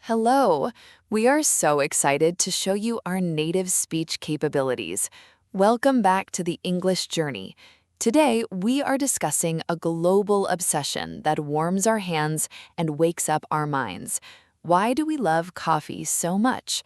Hello! We are so excited to show you our native speech capabilities. Welcome back to the English journey. Today, we are discussing a global obsession that warms our hands and wakes up our minds. Why do we love coffee so much?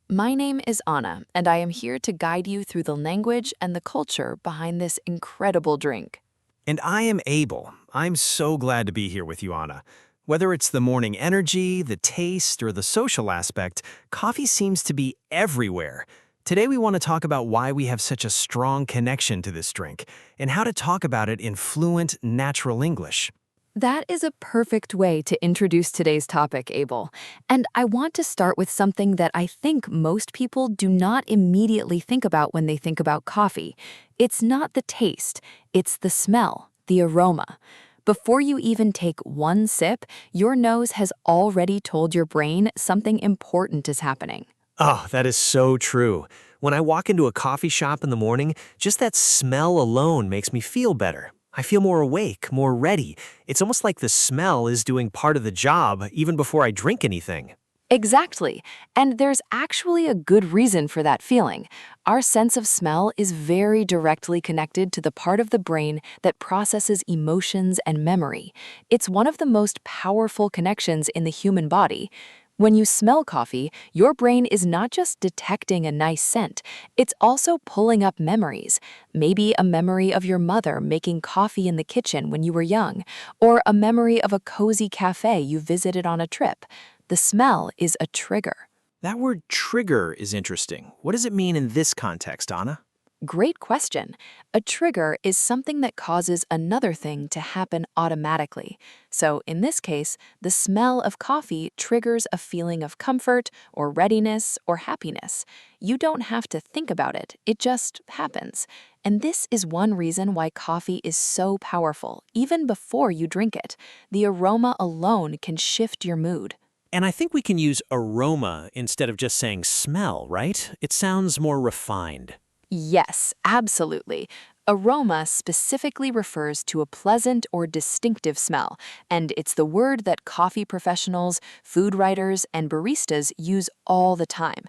My name is Anna, and I am here to guide you through the language and the culture behind this incredible drink. And I am Abel. I'm so glad to be here with you, Anna. Whether it's the morning energy, the taste, or the social aspect, coffee seems to be everywhere. Today we want to talk about why we have such a strong connection to this drink, and how to talk about it in fluent, natural English. That is a perfect way to introduce today's topic, Abel. And I want to start with something that I think most people do not immediately think about when they think about coffee. It's not the taste, it's the smell, the aroma. Before you even take one sip, your nose has already told your brain something important is happening. Oh, that is so true. When I walk into a coffee shop in the morning, just that smell alone makes me feel better. I feel more awake, more ready. It's almost like the smell is doing part of the job even before I drink anything. Exactly. And there's actually a good reason for that feeling. Our sense of smell is very directly connected to the part of the brain that processes emotions and memory. It's one of the most powerful connections in the human body. When you smell coffee, your brain is not just detecting a nice scent, it's also pulling up memories. Maybe a memory of your mother making coffee in the kitchen when you were young, or a memory of a cozy cafe you visited on a trip. The smell is a trigger. That word trigger is interesting. What does it mean in this context, Anna? Great question. A trigger is something that causes another thing to happen automatically. So in this case, the smell of coffee triggers a feeling of comfort or readiness or happiness. You don't have to think about it, it just happens. And this is one reason why coffee is so powerful, even before you drink it. The aroma alone can shift your mood. And I think we can use aroma instead of just saying smell, right? It sounds more refined. Yes, absolutely. Aroma specifically refers to a pleasant or distinctive smell, and it's the word that coffee professionals, food writers, and baristas use all the time.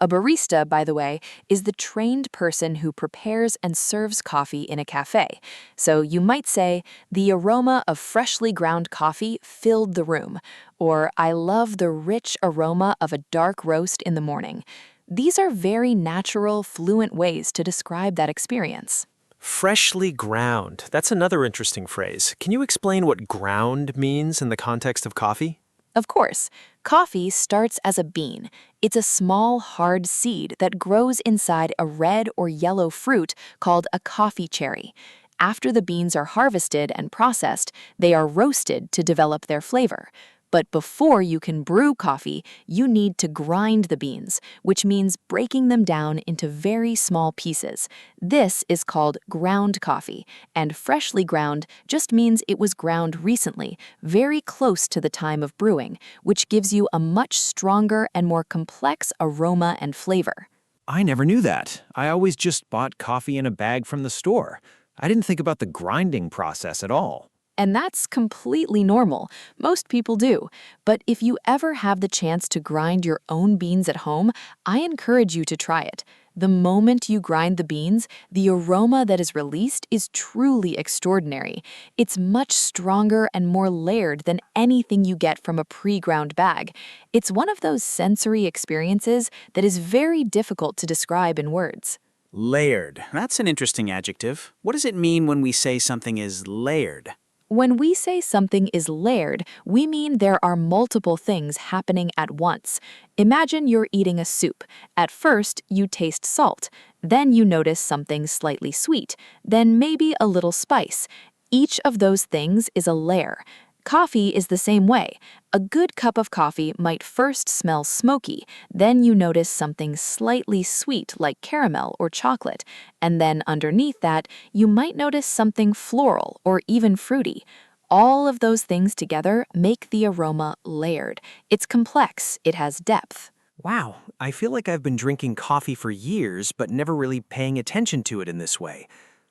A barista, by the way, is the trained person who prepares and serves coffee in a cafe. So you might say, the aroma of freshly ground coffee filled the room, or I love the rich aroma of a dark roast in the morning. These are very natural, fluent ways to describe that experience. Freshly ground. That's another interesting phrase. Can you explain what ground means in the context of coffee? Of course, coffee starts as a bean. It's a small, hard seed that grows inside a red or yellow fruit called a coffee cherry. After the beans are harvested and processed, they are roasted to develop their flavor. But before you can brew coffee, you need to grind the beans, which means breaking them down into very small pieces. This is called ground coffee, and freshly ground just means it was ground recently, very close to the time of brewing, which gives you a much stronger and more complex aroma and flavor. I never knew that. I always just bought coffee in a bag from the store. I didn't think about the grinding process at all. And that's completely normal. Most people do. But if you ever have the chance to grind your own beans at home, I encourage you to try it. The moment you grind the beans, the aroma that is released is truly extraordinary. It's much stronger and more layered than anything you get from a pre-ground bag. It's one of those sensory experiences that is very difficult to describe in words. Layered. That's an interesting adjective. What does it mean when we say something is layered? When we say something is layered, we mean there are multiple things happening at once. Imagine you're eating a soup. At first, you taste salt. Then you notice something slightly sweet. Then maybe a little spice. Each of those things is a layer. Coffee is the same way. A good cup of coffee might first smell smoky, then you notice something slightly sweet like caramel or chocolate, and then underneath that, you might notice something floral or even fruity. All of those things together make the aroma layered. It's complex, it has depth. Wow, I feel like I've been drinking coffee for years, but never really paying attention to it in this way.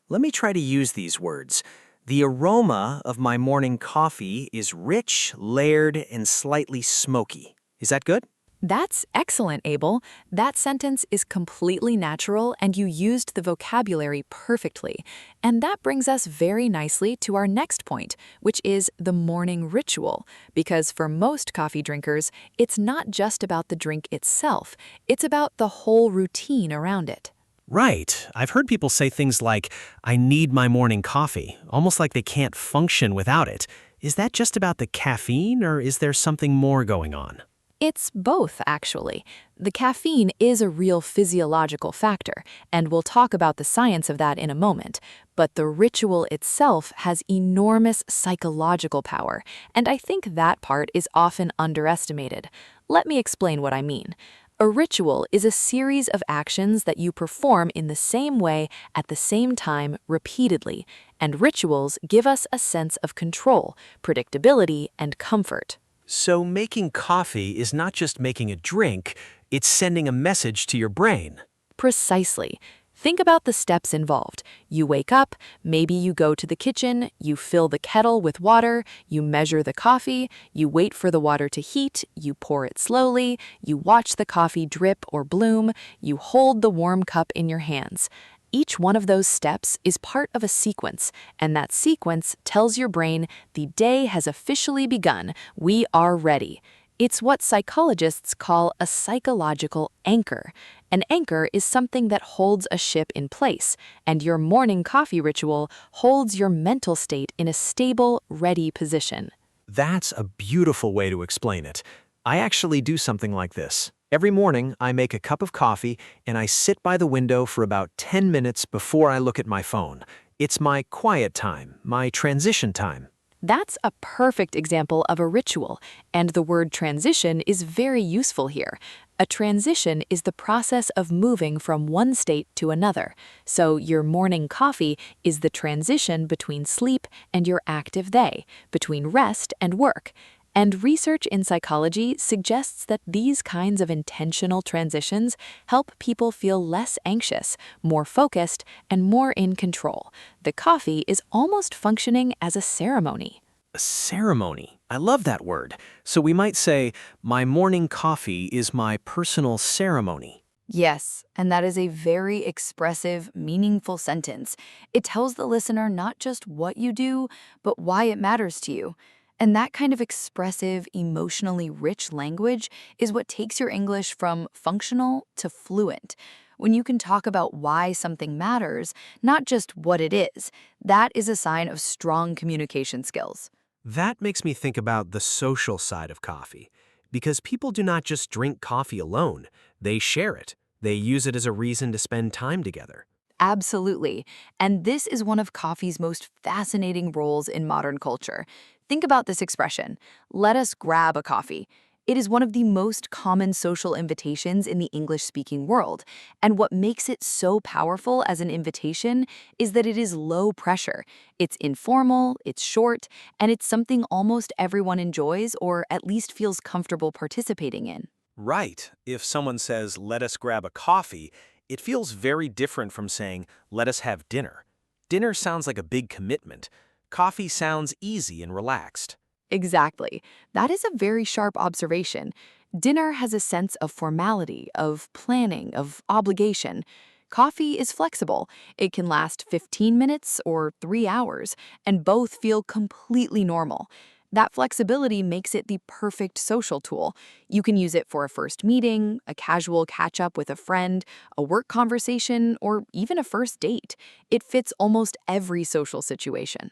Let me try to use these words. The aroma of my morning coffee is rich, layered, and slightly smoky. Is that good? That's excellent, Abel. That sentence is completely natural and you used the vocabulary perfectly. And that brings us very nicely to our next point, which is the morning ritual. Because for most coffee drinkers, it's not just about the drink itself, it's about the whole routine around it. Right. I've heard people say things like, I need my morning coffee, almost like they can't function without it. Is that just about the caffeine, or is there something more going on? It's both, actually. The caffeine is a real physiological factor, and we'll talk about the science of that in a moment. But the ritual itself has enormous psychological power, and I think that part is often underestimated. Let me explain what I mean. A ritual is a series of actions that you perform in the same way at the same time repeatedly, and rituals give us a sense of control, predictability, and comfort. So making coffee is not just making a drink, it's sending a message to your brain. Precisely. Think about the steps involved. You wake up, maybe you go to the kitchen, you fill the kettle with water, you measure the coffee, you wait for the water to heat, you pour it slowly, you watch the coffee drip or bloom, you hold the warm cup in your hands. Each one of those steps is part of a sequence, and that sequence tells your brain the day has officially begun, we are ready. It's what psychologists call a psychological anchor. An anchor is something that holds a ship in place, and your morning coffee ritual holds your mental state in a stable, ready position. That's a beautiful way to explain it. I actually do something like this. Every morning, I make a cup of coffee and I sit by the window for about 10 minutes before I look at my phone. It's my quiet time, my transition time. That's a perfect example of a ritual, and the word transition is very useful here. A transition is the process of moving from one state to another. So your morning coffee is the transition between sleep and your active day, between rest and work. And research in psychology suggests that these kinds of intentional transitions help people feel less anxious, more focused, and more in control. The coffee is almost functioning as a ceremony. A ceremony. I love that word. So we might say, my morning coffee is my personal ceremony. Yes, and that is a very expressive, meaningful sentence. It tells the listener not just what you do, but why it matters to you. And that kind of expressive, emotionally rich language is what takes your English from functional to fluent. When you can talk about why something matters, not just what it is, that is a sign of strong communication skills. That makes me think about the social side of coffee. Because people do not just drink coffee alone, they share it. They use it as a reason to spend time together. Absolutely. And this is one of coffee's most fascinating roles in modern culture. Think about this expression, let us grab a coffee. It is one of the most common social invitations in the English-speaking world. And what makes it so powerful as an invitation is that it is low pressure. It's informal, it's short, and it's something almost everyone enjoys or at least feels comfortable participating in. Right. If someone says, let us grab a coffee, it feels very different from saying, let us have dinner. Dinner sounds like a big commitment. Coffee sounds easy and relaxed. Exactly. That is a very sharp observation. Dinner has a sense of formality, of planning, of obligation. Coffee is flexible. It can last 15 minutes or 3 hours, and both feel completely normal. That flexibility makes it the perfect social tool. You can use it for a first meeting, a casual catch-up with a friend, a work conversation, or even a first date. It fits almost every social situation.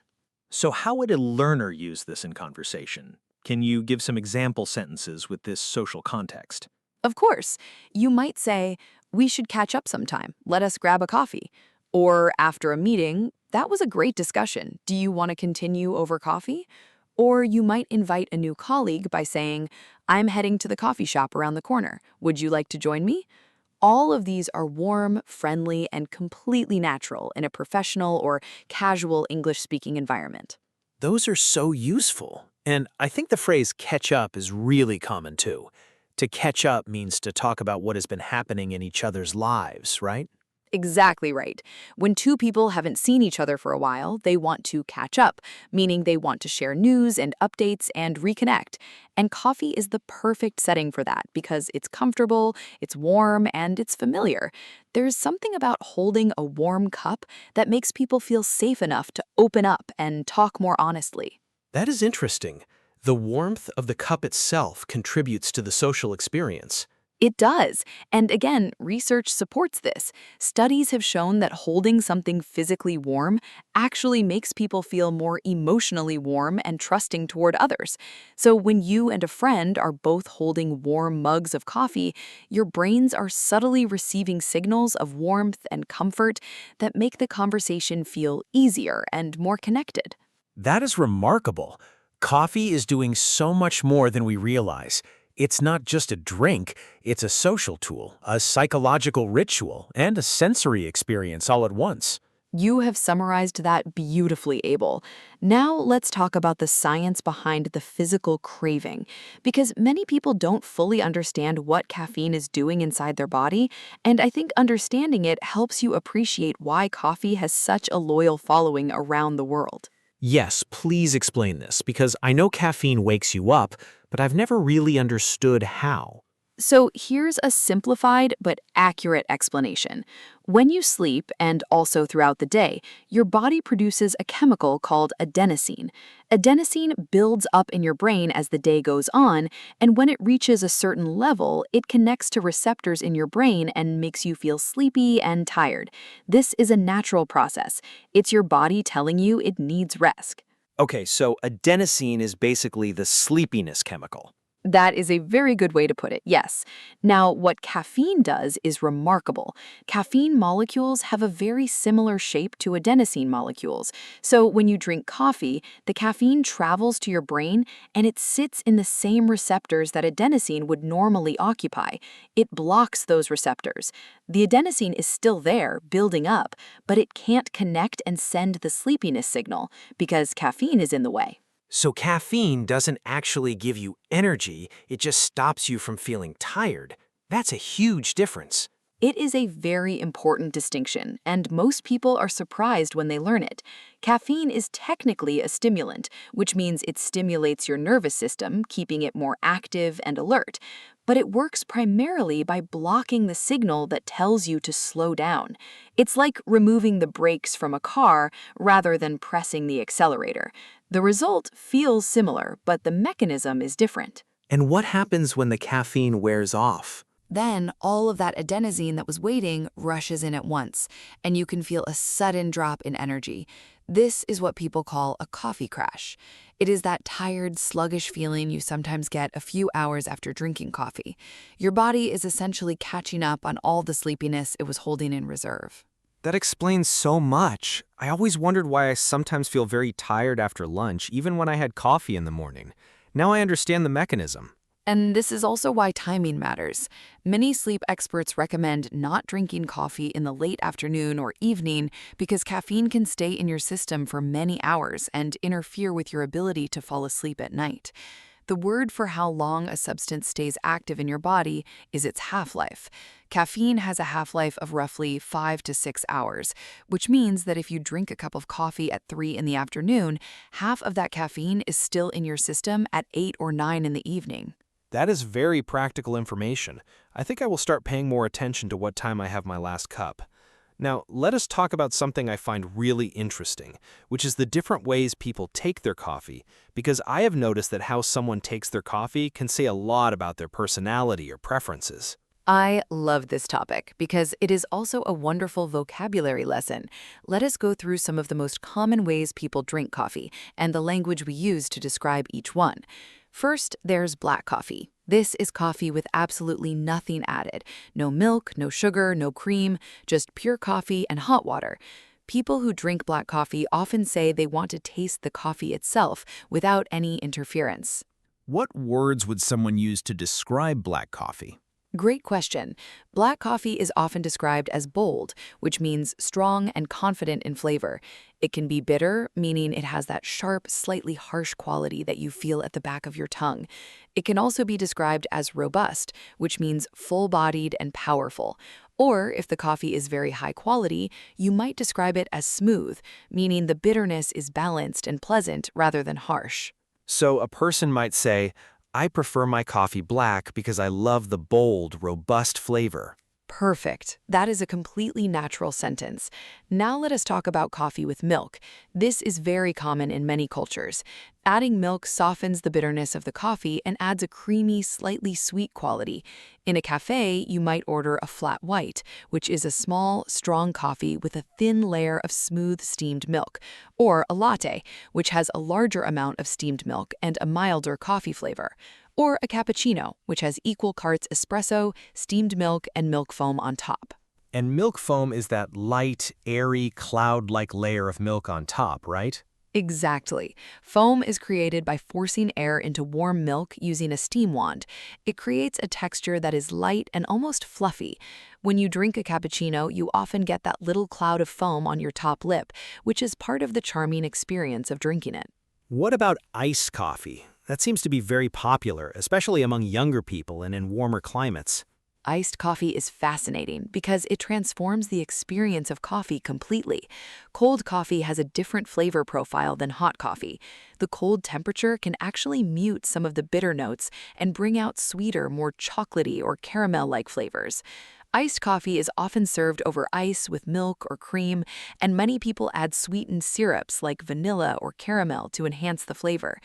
So how would a learner use this in conversation? Can you give some example sentences with this social context? Of course, you might say, we should catch up sometime. Let us grab a coffee. Or after a meeting, that was a great discussion. Do you want to continue over coffee? Or you might invite a new colleague by saying, I'm heading to the coffee shop around the corner. Would you like to join me? All of these are warm, friendly, and completely natural in a professional or casual English-speaking environment. Those are so useful. And I think the phrase catch up is really common too. To catch up means to talk about what has been happening in each other's lives, right? Exactly right. When two people haven't seen each other for a while, they want to catch up, meaning they want to share news and updates and reconnect. And coffee is the perfect setting for that because it's comfortable, it's warm, and it's familiar. There's something about holding a warm cup that makes people feel safe enough to open up and talk more honestly. That is interesting. The warmth of the cup itself contributes to the social experience. It does. And again, research supports this. Studies have shown that holding something physically warm actually makes people feel more emotionally warm and trusting toward others. So when you and a friend are both holding warm mugs of coffee, your brains are subtly receiving signals of warmth and comfort that make the conversation feel easier and more connected. That is remarkable. Coffee is doing so much more than we realize. It's not just a drink, it's a social tool, a psychological ritual, and a sensory experience all at once. You have summarized that beautifully, Abel. Now let's talk about the science behind the physical craving, because many people don't fully understand what caffeine is doing inside their body, and I think understanding it helps you appreciate why coffee has such a loyal following around the world. Yes, please explain this, because I know caffeine wakes you up, but I've never really understood how. So here's a simplified but accurate explanation. When you sleep, and also throughout the day, your body produces a chemical called adenosine. Adenosine builds up in your brain as the day goes on, and when it reaches a certain level, it connects to receptors in your brain and makes you feel sleepy and tired. This is a natural process. It's your body telling you it needs rest. Okay, so adenosine is basically the sleepiness chemical. That is a very good way to put it, yes. Now, what caffeine does is remarkable. Caffeine molecules have a very similar shape to adenosine molecules. So when you drink coffee, the caffeine travels to your brain and it sits in the same receptors that adenosine would normally occupy. It blocks those receptors. The adenosine is still there, building up, but it can't connect and send the sleepiness signal because caffeine is in the way. So caffeine doesn't actually give you energy, it just stops you from feeling tired. That's a huge difference. It is a very important distinction, and most people are surprised when they learn it. Caffeine is technically a stimulant, which means it stimulates your nervous system, keeping it more active and alert. But it works primarily by blocking the signal that tells you to slow down. It's like removing the brakes from a car rather than pressing the accelerator. The result feels similar, but the mechanism is different. And what happens when the caffeine wears off? Then all of that adenosine that was waiting rushes in at once, and you can feel a sudden drop in energy. This is what people call a coffee crash. It is that tired, sluggish feeling you sometimes get a few hours after drinking coffee. Your body is essentially catching up on all the sleepiness it was holding in reserve. That explains so much. I always wondered why I sometimes feel very tired after lunch, even when I had coffee in the morning. Now I understand the mechanism. And this is also why timing matters. Many sleep experts recommend not drinking coffee in the late afternoon or evening because caffeine can stay in your system for many hours and interfere with your ability to fall asleep at night. The word for how long a substance stays active in your body is its half-life. Caffeine has a half-life of roughly 5 to 6 hours, which means that if you drink a cup of coffee at 3 in the afternoon, half of that caffeine is still in your system at 8 or 9 in the evening. That is very practical information. I think I will start paying more attention to what time I have my last cup. Now, let us talk about something I find really interesting, which is the different ways people take their coffee, because I have noticed that how someone takes their coffee can say a lot about their personality or preferences. I love this topic because it is also a wonderful vocabulary lesson. Let us go through some of the most common ways people drink coffee and the language we use to describe each one. First, there's black coffee. This is coffee with absolutely nothing added. No milk, no sugar, no cream, just pure coffee and hot water. People who drink black coffee often say they want to taste the coffee itself without any interference. What words would someone use to describe black coffee? Great question. Black coffee is often described as bold, which means strong and confident in flavor. It can be bitter, meaning it has that sharp, slightly harsh quality that you feel at the back of your tongue. It can also be described as robust, which means full-bodied and powerful. Or if the coffee is very high quality, you might describe it as smooth, meaning the bitterness is balanced and pleasant rather than harsh. So a person might say, I prefer my coffee black because I love the bold, robust flavor. Perfect. That is a completely natural sentence. Now let us talk about coffee with milk. This is very common in many cultures. Adding milk softens the bitterness of the coffee and adds a creamy, slightly sweet quality. In a cafe, you might order a flat white, which is a small, strong coffee with a thin layer of smooth steamed milk, or a latte, which has a larger amount of steamed milk and a milder coffee flavor. Or a cappuccino, which has equal parts espresso, steamed milk, and milk foam on top. And milk foam is that light, airy, cloud-like layer of milk on top, right? Exactly. Foam is created by forcing air into warm milk using a steam wand. It creates a texture that is light and almost fluffy. When you drink a cappuccino, you often get that little cloud of foam on your top lip, which is part of the charming experience of drinking it. What about iced coffee? That seems to be very popular, especially among younger people and in warmer climates. Iced coffee is fascinating because it transforms the experience of coffee completely. Cold coffee has a different flavor profile than hot coffee. The cold temperature can actually mute some of the bitter notes and bring out sweeter, more chocolatey or caramel-like flavors. Iced coffee is often served over ice with milk or cream, and many people add sweetened syrups like vanilla or caramel to enhance the flavor.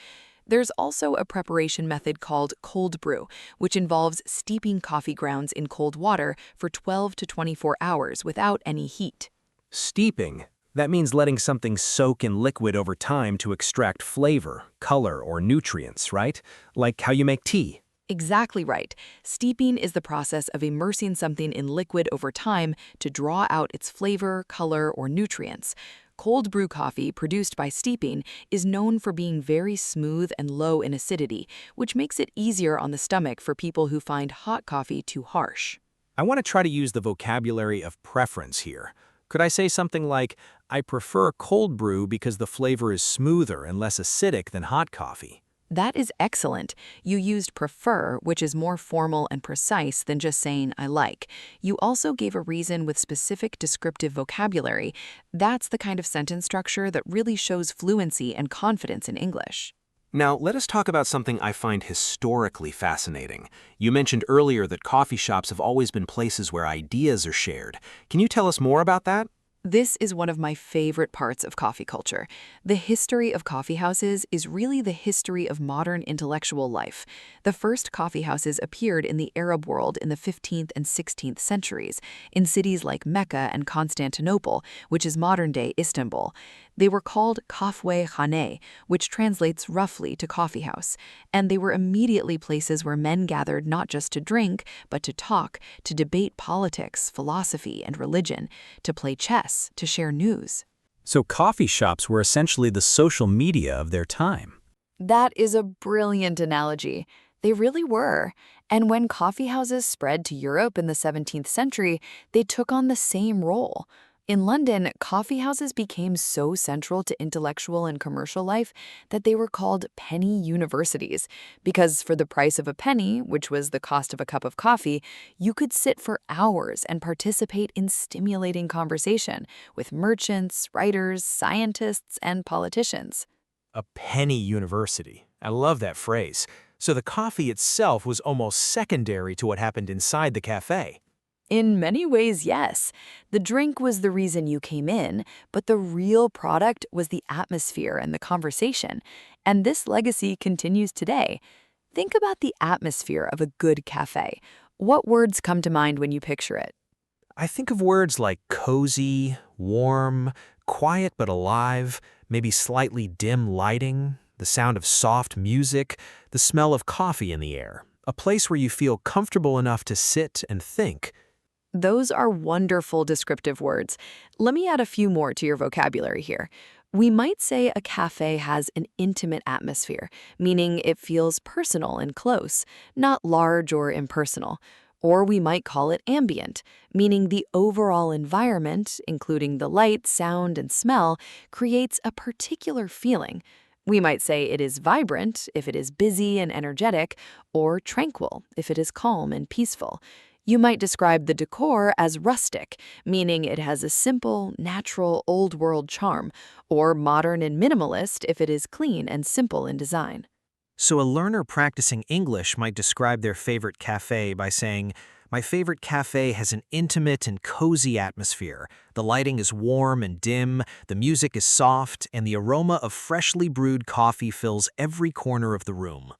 There's also a preparation method called cold brew, which involves steeping coffee grounds in cold water for 12 to 24 hours without any heat. Steeping. That means letting something soak in liquid over time to extract flavor, color, or nutrients, right? Like how you make tea. Exactly right. Steeping is the process of immersing something in liquid over time to draw out its flavor, color, or nutrients. Cold brew coffee produced by steeping is known for being very smooth and low in acidity, which makes it easier on the stomach for people who find hot coffee too harsh. I want to try to use the vocabulary of preference here. Could I say something like, I prefer cold brew because the flavor is smoother and less acidic than hot coffee? That is excellent. You used prefer, which is more formal and precise than just saying I like. You also gave a reason with specific descriptive vocabulary. That's the kind of sentence structure that really shows fluency and confidence in English. Now, let us talk about something I find historically fascinating. You mentioned earlier that coffee shops have always been places where ideas are shared. Can you tell us more about that? This is one of my favorite parts of coffee culture. The history of coffee houses is really the history of modern intellectual life. The first coffee houses appeared in the Arab world in the 15th and 16th centuries, in cities like Mecca and Constantinople, which is modern-day Istanbul. They were called kahve-khane, which translates roughly to coffee house, and they were immediately places where men gathered not just to drink, but to talk, to debate politics, philosophy, and religion, to play chess, to share news. So coffee shops were essentially the social media of their time. That is a brilliant analogy. They really were. And when coffee houses spread to Europe in the 17th century, they took on the same role. In London, coffee houses became so central to intellectual and commercial life that they were called penny universities, because for the price of a penny, which was the cost of a cup of coffee, you could sit for hours and participate in stimulating conversation with merchants, writers, scientists, and politicians. A penny university. I love that phrase. So the coffee itself was almost secondary to what happened inside the cafe. In many ways, yes. The drink was the reason you came in, but the real product was the atmosphere and the conversation. And this legacy continues today. Think about the atmosphere of a good cafe. What words come to mind when you picture it? I think of words like cozy, warm, quiet but alive, maybe slightly dim lighting, the sound of soft music, the smell of coffee in the air. A place where you feel comfortable enough to sit and think. Those are wonderful descriptive words. Let me add a few more to your vocabulary here. We might say a cafe has an intimate atmosphere, meaning it feels personal and close, not large or impersonal. Or we might call it ambient, meaning the overall environment, including the light, sound, and smell, creates a particular feeling. We might say it is vibrant if it is busy and energetic, or tranquil if it is calm and peaceful. You might describe the decor as rustic, meaning it has a simple, natural, old-world charm, or modern and minimalist if it is clean and simple in design. So a learner practicing English might describe their favorite cafe by saying, "My favorite cafe has an intimate and cozy atmosphere. The lighting is warm and dim, the music is soft, and the aroma of freshly brewed coffee fills every corner of the room."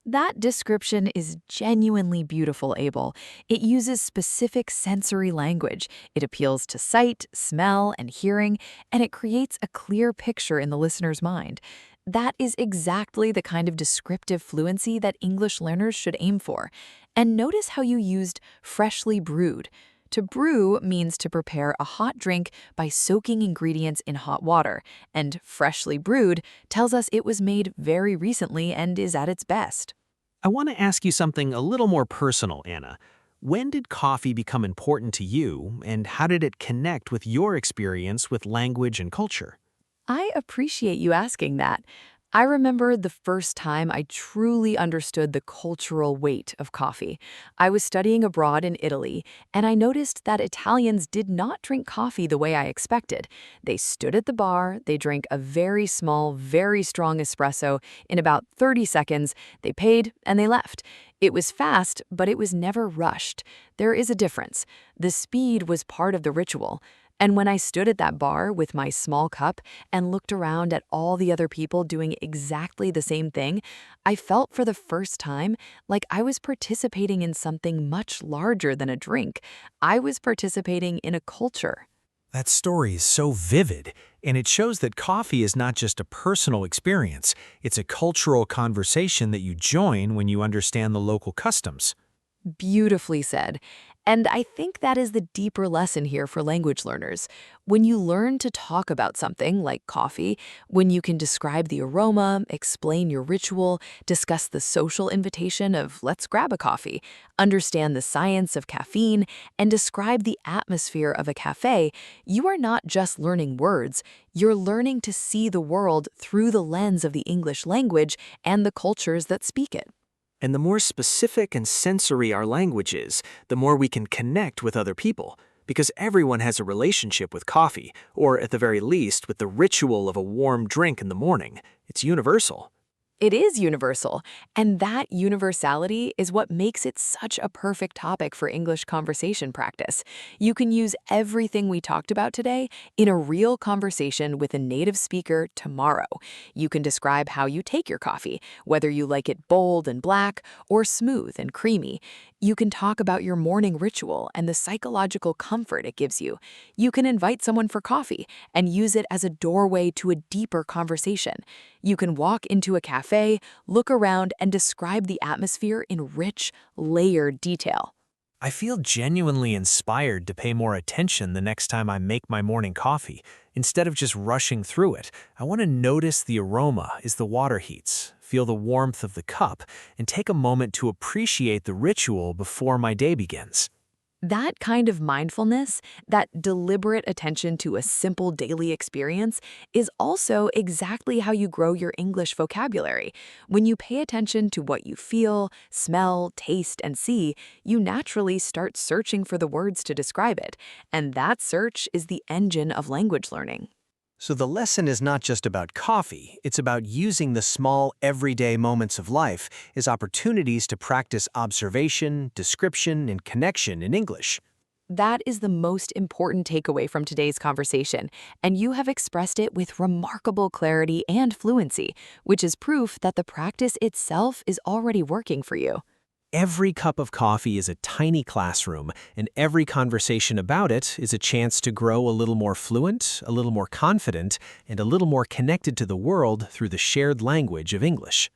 That description is genuinely beautiful, Abel. It uses specific sensory language. It appeals to sight, smell, and hearing, and it creates a clear picture in the listener's mind. That is exactly the kind of descriptive fluency that English learners should aim for. And notice how you used freshly brewed. To brew means to prepare a hot drink by soaking ingredients in hot water, and freshly brewed tells us it was made very recently and is at its best. I want to ask you something a little more personal, Anna. When did coffee become important to you, and how did it connect with your experience with language and culture? I appreciate you asking that. I remember the first time I truly understood the cultural weight of coffee. I was studying abroad in Italy, and I noticed that Italians did not drink coffee the way I expected. They stood at the bar, they drank a very small, very strong espresso. In about 30 seconds, they paid and they left. It was fast, but it was never rushed. There is a difference. The speed was part of the ritual. And when I stood at that bar with my small cup and looked around at all the other people doing exactly the same thing, I felt for the first time like I was participating in something much larger than a drink. I was participating in a culture. That story is so vivid, and it shows that coffee is not just a personal experience, it's a cultural conversation that you join when you understand the local customs. Beautifully said. And I think that is the deeper lesson here for language learners. When you learn to talk about something like coffee, when you can describe the aroma, explain your ritual, discuss the social invitation of let's grab a coffee, understand the science of caffeine, and describe the atmosphere of a cafe, you are not just learning words, you're learning to see the world through the lens of the English language and the cultures that speak it. And the more specific and sensory our language is, the more we can connect with other people, because everyone has a relationship with coffee, or at the very least with the ritual of a warm drink in the morning. It's universal. It is universal, and that universality is what makes it such a perfect topic for English conversation practice. You can use everything we talked about today in a real conversation with a native speaker tomorrow. You can describe how you take your coffee, whether you like it bold and black or smooth and creamy. You can talk about your morning ritual and the psychological comfort it gives you. You can invite someone for coffee and use it as a doorway to a deeper conversation. You can walk into a cafe, look around, and describe the atmosphere in rich, layered detail. I feel genuinely inspired to pay more attention the next time I make my morning coffee. Instead of just rushing through it, I want to notice the aroma as the water heats, feel the warmth of the cup, and take a moment to appreciate the ritual before my day begins. That kind of mindfulness, that deliberate attention to a simple daily experience, is also exactly how you grow your English vocabulary. When you pay attention to what you feel, smell, taste, and see, you naturally start searching for the words to describe it. And that search is the engine of language learning. So the lesson is not just about coffee, it's about using the small, everyday moments of life as opportunities to practice observation, description, and connection in English. That is the most important takeaway from today's conversation, and you have expressed it with remarkable clarity and fluency, which is proof that the practice itself is already working for you. Every cup of coffee is a tiny classroom, and every conversation about it is a chance to grow a little more fluent, a little more confident, and a little more connected to the world through the shared language of English.